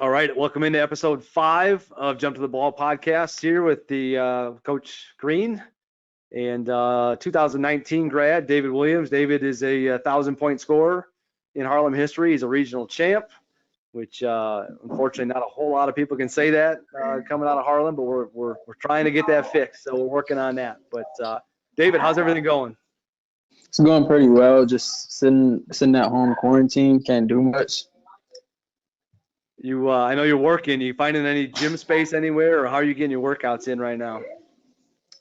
All right, welcome into episode 5 of Jump to the Ball podcast here with the Coach Green and 2019 grad David Williams. David is a 1,000-point scorer in Harlem history. He's a regional champ, which unfortunately not a whole lot of people can say that coming out of Harlem, but we're trying to get that fixed, so we're working on that. But David, how's everything going? It's going pretty well. Just sitting at home, quarantine, can't do much. I know you're working. You finding any gym space anywhere, or how are you getting your workouts in right now?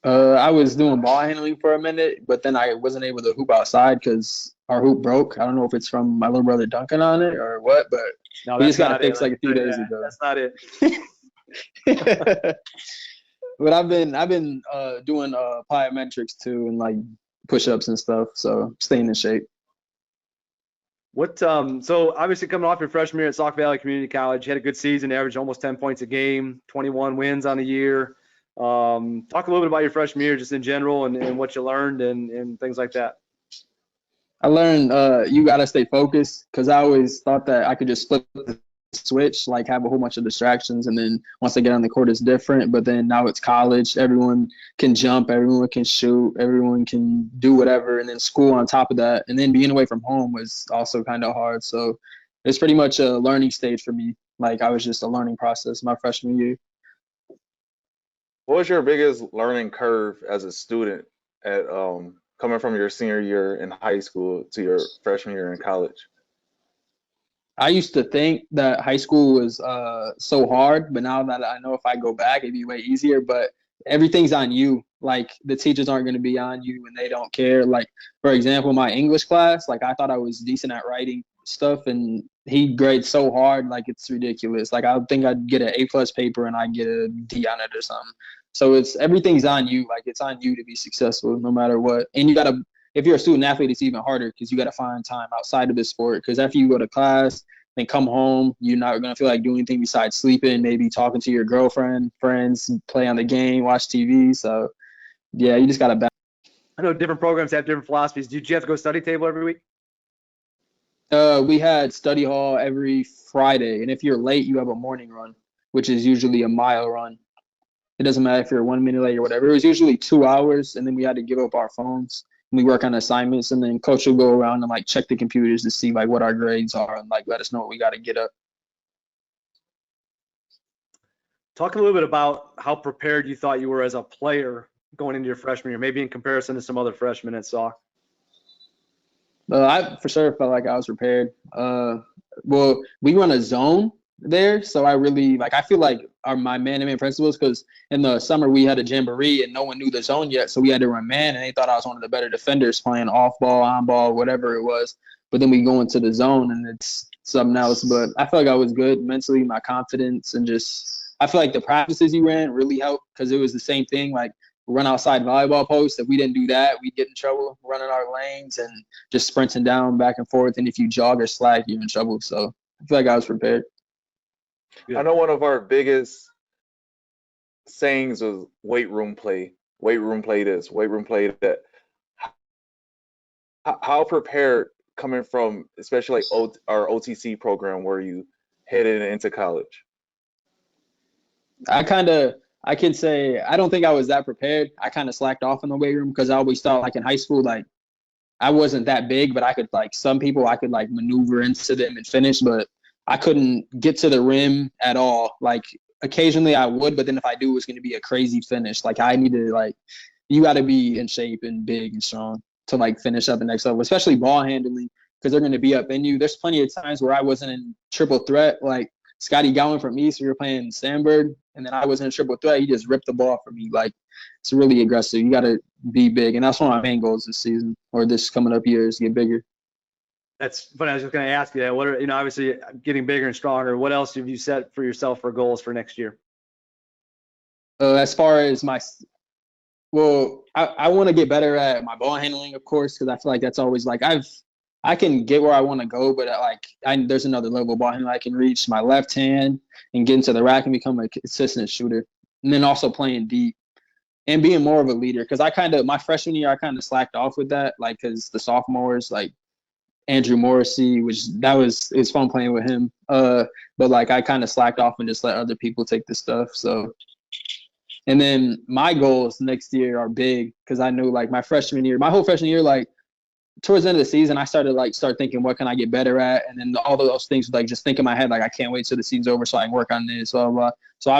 I was doing ball handling for a minute, but then I wasn't able to hoop outside because our hoop broke. I don't know if it's from my little brother dunking on it or what, but No, we just got it not fixed it. like a few days ago. That's not it. But I've been doing plyometrics too and like push-ups and stuff, so staying in shape. So obviously coming off your freshman year at Sauk Valley Community College, you had a good season, averaged almost 10 points a game, 21 wins on the year. Talk a little bit about your freshman year just in general and what you learned and things like that. I learned you got to stay focused because I always thought that I could just flip the switch, like have a whole bunch of distractions, and then once I get on the court, it's different. But then now it's college. Everyone can jump, everyone can shoot, everyone can do whatever, and then school on top of that. And then being away from home was also kind of hard. So it's pretty much a learning stage for me. Like I was just a learning process my freshman year. What was your biggest learning curve as a student at coming from your senior year in high school to your freshman year in college? I used to think that high school was so hard, but now that I know if I go back, it'd be way easier. But everything's on you. Like the teachers aren't going to be on you and they don't care. Like, for example, my English class, like I thought I was decent at writing stuff and he grades so hard, like it's ridiculous. Like I think I'd get an A+ paper and I'd get a D on it or something. So everything's on you. Like it's on you to be successful no matter what. And you got to, if you're a student athlete, it's even harder because you got to find time outside of the sport. Because after you go to class and come home, you're not going to feel like doing anything besides sleeping, maybe talking to your girlfriend, friends, play on the game, watch TV. So, yeah, you just got to balance. I know different programs have different philosophies. Did you have to go study table every week? We had study hall every Friday. And if you're late, you have a morning run, which is usually a mile run. It doesn't matter if you're 1 minute late or whatever. It was usually 2 hours, and then we had to give up our phones. We work on assignments, and then coach will go around and like check the computers to see like what our grades are and like let us know what we got to get up. Talk a little bit about how prepared you thought you were as a player going into your freshman year, maybe in comparison to some other freshmen at Sauk. I for sure felt like I was prepared. Well, we run a zone there, so I really like. I feel like my man-to-man principles, because in the summer we had a jamboree and no one knew the zone yet, so we had to run man, and they thought I was one of the better defenders playing off ball, on ball, whatever it was. But then we go into the zone and it's something else. But I feel like I was good mentally, my confidence, and just I feel like the practices you ran really helped because it was the same thing. Like run outside volleyball posts. If we didn't do that, we'd get in trouble running our lanes and just sprinting down back and forth. And if you jog or slack, you're in trouble. So I feel like I was prepared. I know one of our biggest sayings was weight room play this, weight room play that. How prepared coming from, especially like our OTC program where you headed into college? I can say I don't think I was that prepared. I kind of slacked off in the weight room because I always thought like in high school, like I wasn't that big, but I could like some people I could like maneuver into them and finish, but I couldn't get to the rim at all. Like occasionally I would, but then if I do, it's going to be a crazy finish. Like I need to like, you got to be in shape and big and strong to like finish at the next level, especially ball handling because they're going to be up in you. There's plenty of times where I wasn't in triple threat. Like Scotty Gowan from East, we were playing Sandberg, and then I was in triple threat. He just ripped the ball from me. Like it's really aggressive. You got to be big, and that's one of my main goals this season or this coming up year is get bigger. That's funny. I was just going to ask you that. What are, obviously getting bigger and stronger. What else have you set for yourself for goals for next year? As far as I want to get better at my ball handling, of course, because I feel like that's always like I can get where I want to go, but there's another level of ball handling I can reach. My left hand and get into the rack and become a consistent shooter, and then also playing deep and being more of a leader. Because my freshman year I kind of slacked off with that, like because the sophomores like. Andrew Morrissey, it's fun playing with him. But like I kind of slacked off and just let other people take the stuff. So, and then my goals next year are big because I knew like my whole freshman year, like towards the end of the season, I started start thinking, what can I get better at? And then all of those things like just think in my head, like I can't wait till the season's over so I can work on this. So,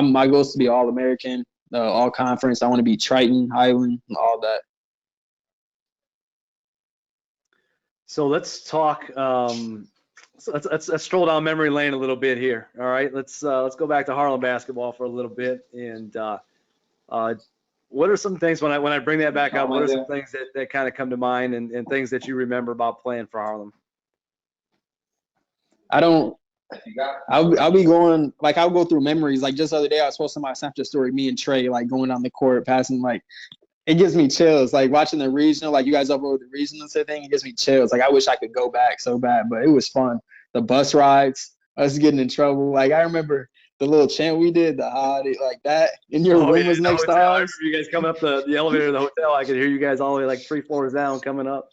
my goal is to be All-American, all conference. I want to be Triton, Highland, all that. So let's talk. Let's stroll down memory lane a little bit here. All right, let's go back to Harlem basketball for a little bit. And what are some things when I bring that back up? What are some things that kind of come to mind and things that you remember about playing for Harlem? I'll be going I'll go through memories. Like just the other day, I was posting my Snapchat story, me and Trey like going down the court, passing it gives me chills. Like watching the regional, like you guys upload the regional thing, it gives me chills. Like I wish I could go back so bad, but it was fun. The bus rides, us getting in trouble. Like I remember the little chant we did, like that. And your room was next to ours. You guys coming up the elevator of the hotel, I could hear you guys all the way like 3 floors down coming up.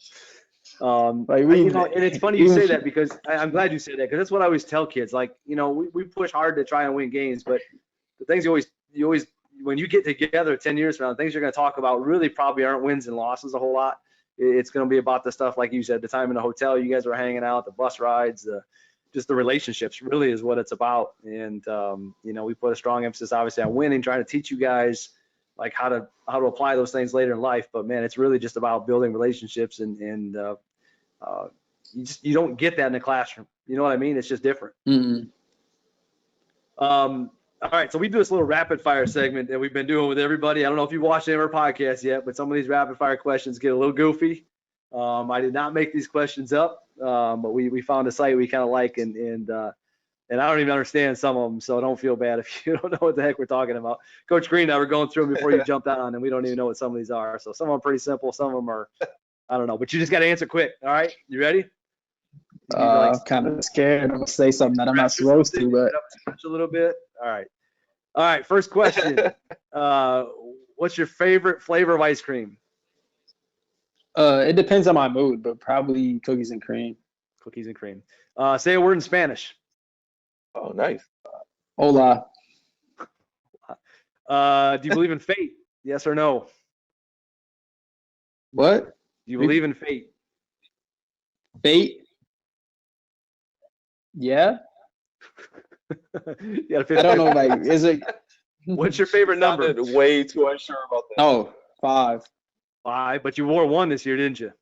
And it's funny you say that because I'm glad you said that because that's what I always tell kids. Like, we push hard to try and win games, but the things you always when you get together 10 years from now, things you're going to talk about really probably aren't wins and losses a whole lot. It's going to be about the stuff, like you said, the time in the hotel, you guys were hanging out, the bus rides, just the relationships really is what it's about. And, we put a strong emphasis, obviously, on winning, trying to teach you guys like how to apply those things later in life. But man, it's really just about building relationships and you don't get that in the classroom. You know what I mean? It's just different. Mm-hmm. All right, so we do this little rapid fire segment that we've been doing with everybody. I don't know if you've watched any of our podcasts yet, but some of these rapid fire questions get a little goofy. I did not make these questions up, but we found a site we kind of like, and I don't even understand some of them, so don't feel bad if you don't know what the heck we're talking about. Coach Green and I were going through them before you jumped on, and we don't even know what some of these are. So some of them are pretty simple, some of them are, I don't know, but you just got to answer quick. All right, you ready? I'm kind of scared. I'm gonna say something that I'm not supposed to, but a little bit. All right. First question. What's your favorite flavor of ice cream? It depends on my mood, but probably cookies and cream. Cookies and cream. Say a word in Spanish. Oh, nice. Hola. Do you believe in fate? Yes or no? What? Do you believe in fate? Fate? Yeah. I don't know. Like, is it? What's your favorite number? Way too unsure about that. Oh, 5. 5, but you wore 1 this year, didn't you?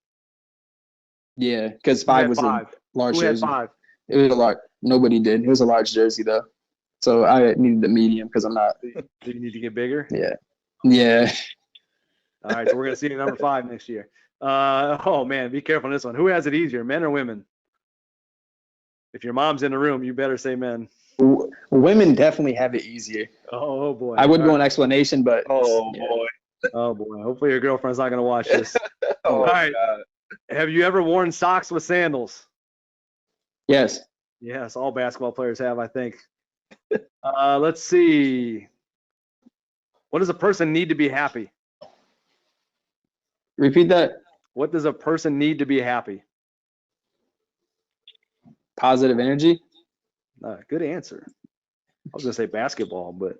Yeah, because 5 was 5? a large Who had jersey. 5? It was a large. Nobody did. It was a large jersey though, so I needed the medium because I'm not. Do you need to get bigger? Yeah. Yeah. All right, so we're gonna see you number 5 next year. Oh man, be careful on this one. Who has it easier, men or women? If your mom's in the room, you better say men. Women definitely have it easier. Oh boy. I would go an explanation, but boy. Oh boy. Hopefully your girlfriend's not gonna watch this. All right. God. Have you ever worn socks with sandals? Yes. Yes, all basketball players have, I think. Let's see. What does a person need to be happy? Repeat that. What does a person need to be happy? Positive energy. Good answer. I was gonna say basketball, but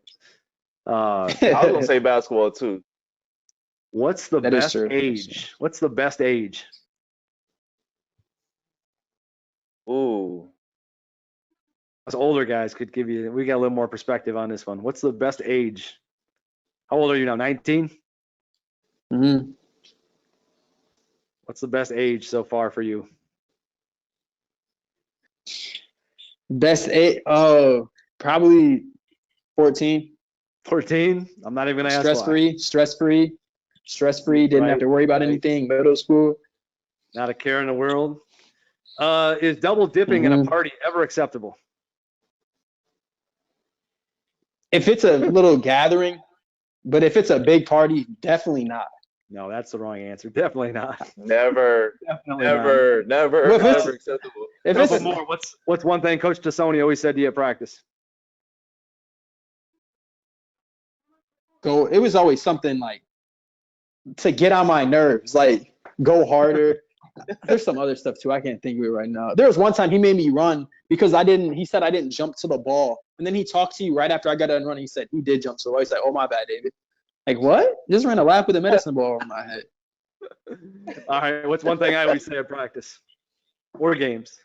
I was gonna say basketball too. What's the best age? What's the best age? Ooh. Us older guys could give you. We got a little more perspective on this one. What's the best age? How old are you now? 19. Mm-hmm. What's the best age so far for you? Best age? Oh, probably 14. 14. I'm not even gonna ask. Stress-free. Didn't have to worry about anything. Middle school. Not a care in the world. Is double dipping in a party ever acceptable? If it's a little gathering, but if it's a big party, definitely not. No, that's the wrong answer. Definitely not. Never. Definitely never. not. Never acceptable. If it's more, what's one thing Coach Tassoni always said to you at practice? It was always something like to get on my nerves, like go harder, There's some other stuff too. I can't think of it right now. There was one time he made me run because he said I didn't jump to the ball. And then he talked to you right after I got done running. He said he did jump to the ball. He's like, oh, my bad, David. Like, what? Just ran a lap with a medicine ball over my head. All right. What's one thing I always say at practice? Or games.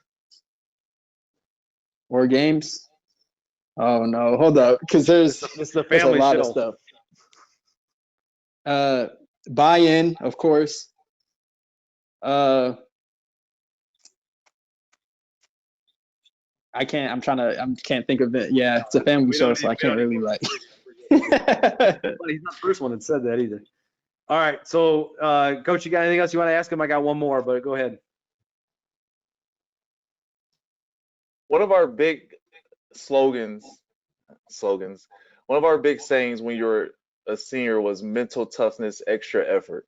Or games? Oh, no. Hold up. Because there's the a family lot show. of stuff. Buy-in, of course. I can't think of it. Yeah, it's a family show, so I can't really like. But he's not the first one that said that either. All right, so Coach, you got anything else you want to ask him? I got one more, but go ahead. One of our big slogans, one of our big sayings when you were a senior was mental toughness, extra effort.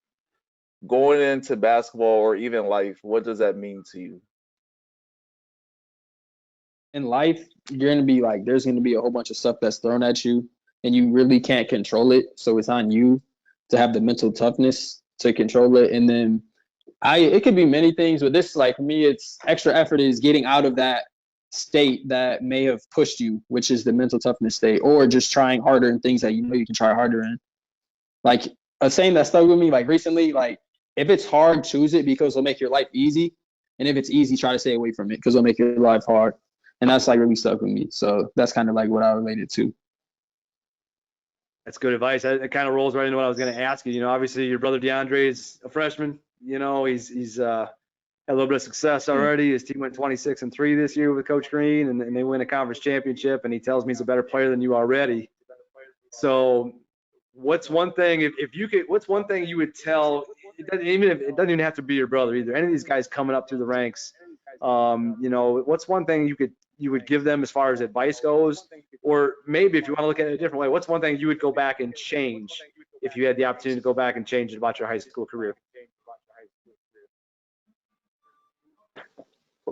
Going into basketball or even life, what does that mean to you? In life, you're gonna be like, there's gonna be a whole bunch of stuff that's thrown at you, and you really can't control it. So it's on you to have the mental toughness to control it. And then it could be many things, but this, like, for me, it's extra effort is getting out of that state that may have pushed you, which is the mental toughness state, or just trying harder in things that you know you can try harder in. Like a saying that stuck with me, like recently, like if it's hard, choose it because it'll make your life easy. And if it's easy, try to stay away from it because it'll make your life hard. And that's like really stuck with me. So that's kind of like what I related to. That's good advice. It kind of rolls right into what I was going to ask you. You know, obviously your brother DeAndre is a freshman. You know, he's had a little bit of success already. His team went 26-3 this year with Coach Green, and they win a conference championship. And he tells me he's a better player than you already. So, what's one thing what's one thing you would tell? It doesn't even have to be your brother either. Any of these guys coming up through the ranks. You know, what's one thing you would give them as far as advice goes, or maybe if you want to look at it a different way, what's one thing you would go back and change if you had the opportunity to go back and change it about your high school career?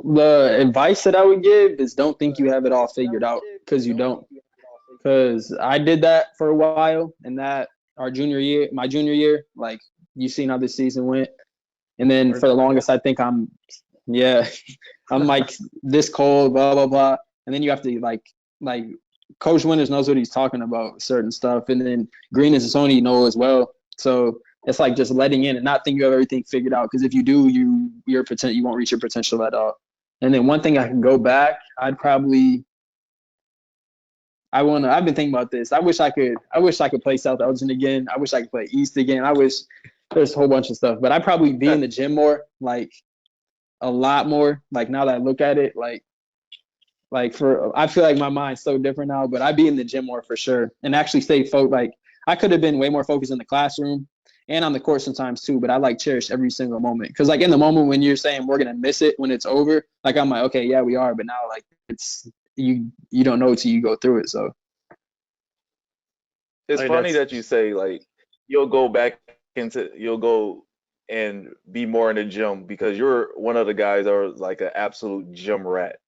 The advice that I would give is don't think you have it all figured out, because you don't. Because I did that for a while, and that my junior year, like you've seen how this season went. And then for the longest, I think I'm like this cold, blah, blah, blah. And then you have to like Coach Winters knows what he's talking about, certain stuff. And then Green and Sassoni know as well. So it's like just letting in and not think you have everything figured out. Because if you do, you won't reach your potential at all. And then one thing I can go back, I've been thinking about this. I wish I could play South Elgin again. I wish I could play East again. I wish there's a whole bunch of stuff. But I'd probably be in the gym more, like a lot more. Like now that I look at it, I feel like my mind's so different now, but I'd be in the gym more for sure. And actually stay focused. Like I could have been way more focused in the classroom and on the court sometimes too, but I like cherish every single moment. Cause like in the moment when you're saying we're going to miss it when it's over, like I'm like, okay, yeah, we are. But now like it's, you don't know till you go through it. So it's funny that you say like you'll go and be more in the gym, because you're one of the guys that are like an absolute gym rat.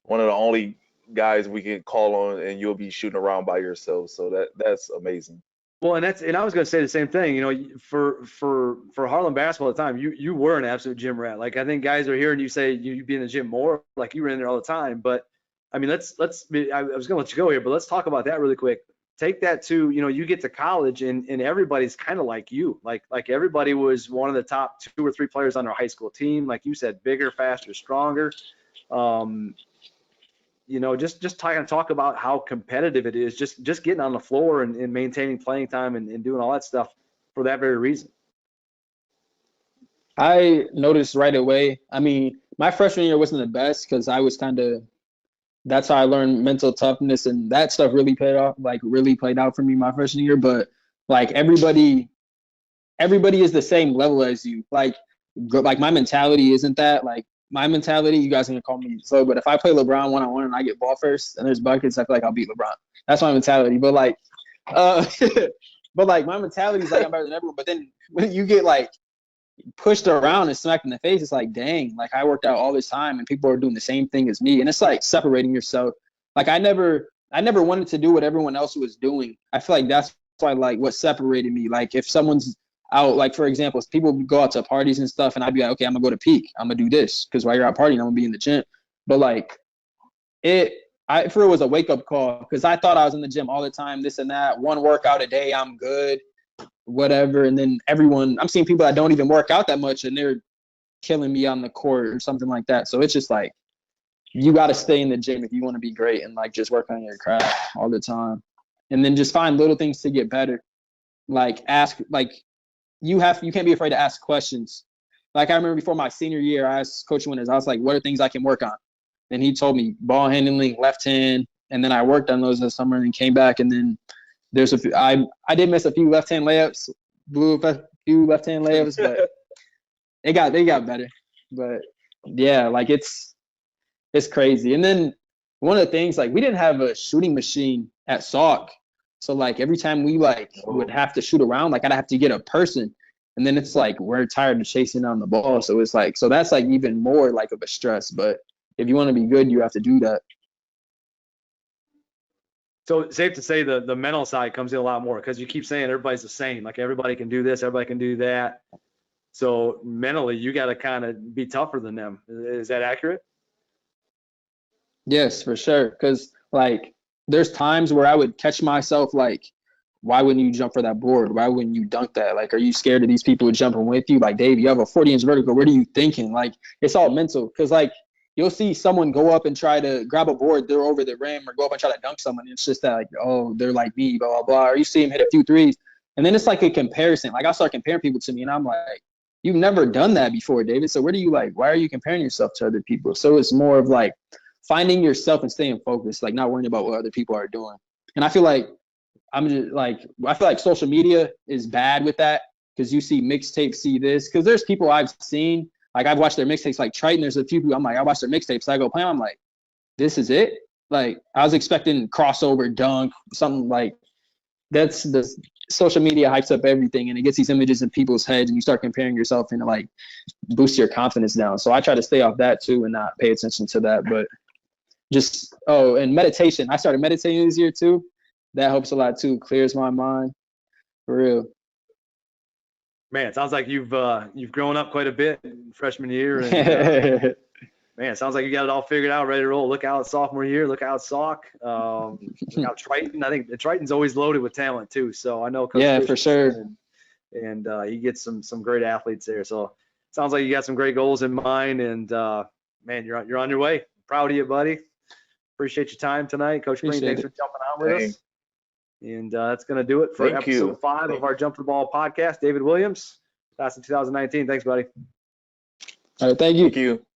One of the only guys we can call on, and you'll be shooting around by yourself. So that's amazing. Well, and I was going to say the same thing. You know, for Harlem basketball at the time, you were an absolute gym rat. Like I think guys are hearing you say you be in the gym more, like you were in there all the time. But I mean, I was going to let you go here, but let's talk about that really quick. Take that to, you know, you get to college and everybody's kind of like you. Like everybody was one of the top 2 or 3 players on their high school team. Like you said, bigger, faster, stronger. You know, just talk about how competitive it is, just getting on the floor and maintaining playing time and doing all that stuff for that very reason. I noticed right away. I mean, my freshman year wasn't the best because I was that's how I learned mental toughness, and that stuff really played out for me my freshman year. But like everybody is the same level as you. Like my mentality isn't that. Like my mentality, you guys are gonna call me slow, but if I play LeBron one-on-one and I get ball first and there's buckets, I feel like I'll beat LeBron. That's my mentality. But like, but like my mentality is like I'm better than everyone. But then when you get like pushed around and smacked in the face, it's like, dang, like I worked out all this time and people are doing the same thing as me. And it's like separating yourself. Like I never wanted to do what everyone else was doing. I feel like that's why like what separated me. Like if someone's out. Like, for example, people would go out to parties and stuff, and I'd be like, okay, I'm gonna go to peak. I'm gonna do this because while you're out partying, I'm gonna be in the gym. But like for it was a wake up call because I thought I was in the gym all the time, this and that. One workout a day, I'm good, whatever. And then I'm seeing people that don't even work out that much, and they're killing me on the court or something like that. So it's just like, you got to stay in the gym if you want to be great and like just work on your craft all the time. And then just find little things to get better. Like you can't be afraid to ask questions. Like I remember before my senior year, I asked Coach Winters, I was like, what are things I can work on? And he told me ball handling, left hand. And then I worked on those this summer and came back. And then there's a few, I did miss a few left hand layups, blew up a few left hand layups, but they got better. But yeah, like it's crazy. And then one of the things, like we didn't have a shooting machine at Sauk. So like every time we like would have to shoot around, like I'd have to get a person. And then it's like we're tired of chasing down the ball. So it's like, so that's like even more like of a stress. But if you want to be good, you have to do that. So it's safe to say the mental side comes in a lot more because you keep saying everybody's the same. Like everybody can do this, everybody can do that. So mentally, you got to kind of be tougher than them. Is that accurate? Yes, for sure. Because like there's times where I would catch myself like, why wouldn't you jump for that board? Why wouldn't you dunk that? Like, are you scared of these people jumping with you? Like, Dave, you have a 40-inch vertical. What are you thinking? Like, it's all mental. Because like you'll see someone go up and try to grab a board, they're over the rim, or go up and try to dunk someone. It's just that like, oh, they're like me, blah, blah, blah. Or you see them hit a few threes. And then it's like a comparison. Like I start comparing people to me and I'm like, you've never done that before, David. So why are you comparing yourself to other people? So it's more of like finding yourself and staying focused, like not worrying about what other people are doing. And I feel like social media is bad with that because you see mixtapes, see this, because there's people I've seen, like I've watched their mixtapes, like Triton, there's a few people, I'm like, I watched their mixtapes, I go play, I'm like, this is it? Like I was expecting crossover, dunk, something like that's the social media hypes up everything and it gets these images in people's heads and you start comparing yourself and like boost your confidence down. So I try to stay off that too and not pay attention to that. But and meditation. I started meditating this year too. That helps a lot too. Clears my mind, for real. Man, it sounds like you've grown up quite a bit in freshman year, and man, it sounds like you got it all figured out, ready to roll. Look out sophomore year. Look out Sauk. Look out Triton. I think Triton's always loaded with talent too. So I know Coach Yeah, for sure. And you get some great athletes there. So it sounds like you got some great goals in mind, and man, you're on your way. Proud of you, buddy. Appreciate your time tonight, Coach Green. Thanks for jumping on with us. And that's going to do it for episode 5 of our Jump to the Ball podcast. David Williams, class of 2019. Thanks, buddy. All right, thank you. Thank you.